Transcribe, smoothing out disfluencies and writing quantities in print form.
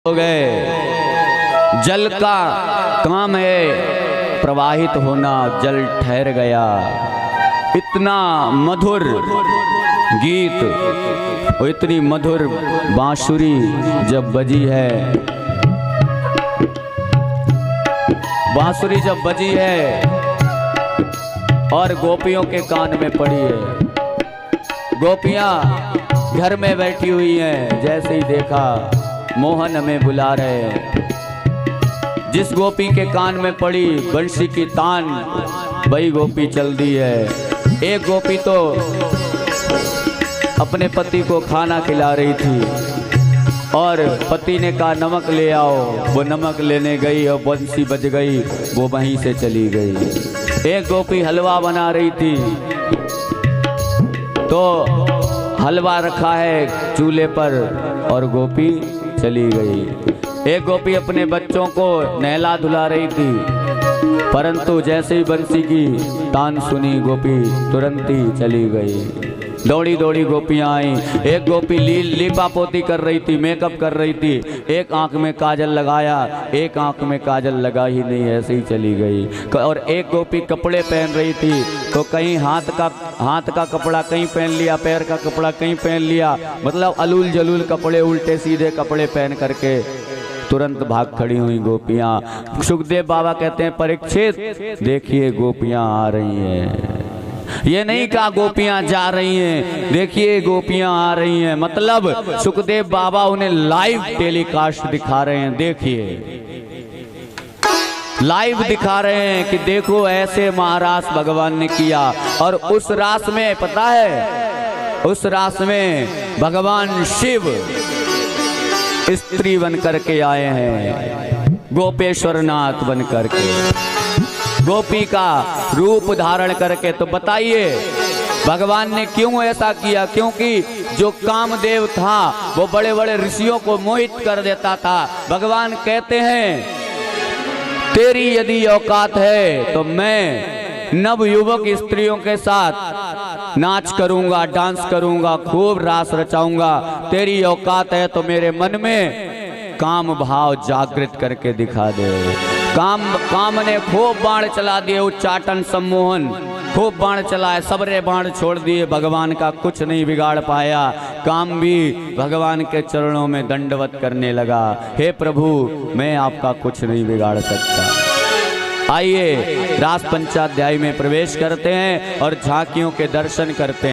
हो गए। जल का काम है प्रवाहित होना, जल ठहर गया। इतना मधुर गीत और इतनी मधुर बांसुरी जब बजी है, बांसुरी जब बजी है और गोपियों के कान में पड़ी है। गोपियां घर में बैठी हुई हैं, जैसे ही देखा मोहन हमें बुला रहे हैं। जिस गोपी के कान में पड़ी बंशी की तान, वही गोपी चल दी है। एक गोपी तो अपने पति को खाना खिला रही थी और पति ने कहा नमक ले आओ, वो नमक लेने गई और बंशी बज गई, वो वहीं से चली गई। एक गोपी हलवा बना रही थी तो हलवा रखा है चूल्हे पर और गोपी चली गई। एक गोपी अपने बच्चों को नहला धुला रही थी, परंतु जैसे ही बंसी की तान सुनी गोपी तुरंत ही चली गई। दौड़ी दौड़ी गोपियां आई। एक गोपी लीपा पोती कर रही थी, मेकअप कर रही थी। एक आंख में काजल लगाया, एक आंख में काजल लगा ही नहीं, ऐसे ही चली गई। और एक गोपी कपड़े पहन रही थी तो कहीं हाथ का कपड़ा कहीं पहन लिया, पैर का कपड़ा कहीं पहन लिया, मतलब अलूल जलूल कपड़े, उल्टे सीधे कपड़े पहन करके तुरंत भाग खड़ी हुई गोपियां। सुखदेव बाबा कहते हैं परीक्षित देखिए गोपियां आ रही हैं। ये नहीं कहा गोपियां जा रही हैं, देखिए गोपियां आ रही हैं। मतलब सुखदेव बाबा उन्हें लाइव टेलीकास्ट दिखा रहे हैं। देखिए लाइव दिखा रहे हैं कि देखो ऐसे महाराज भगवान ने किया। और उस रास में पता है, उस रास में भगवान शिव स्त्री बन करके आए हैं, गोपेश्वर नाथ बन करके, गोपी का रूप धारण करके। तो बताइए भगवान ने क्यों ऐसा किया? क्योंकि जो कामदेव था वो बड़े बड़े ऋषियों को मोहित कर देता था। भगवान कहते हैं तेरी यदि औकात है तो मैं नव युवक स्त्रियों के साथ नाच करूंगा, डांस करूंगा, खूब रास रचाऊंगा। तेरी औकात है तो मेरे मन में काम भाव जागृत करके दिखा दे। काम ने खूब बाण चला दिए, उच्चाटन सम्मोहन खूब बाण चलाए, सबरे बाण छोड़ दिए, भगवान का कुछ नहीं बिगाड़ पाया। काम भी भगवान के चरणों में दंडवत करने लगा, हे प्रभु मैं आपका कुछ नहीं बिगाड़ सकता। आइए रास पंचाध्याय में प्रवेश करते हैं और झांकियों के दर्शन करते हैं।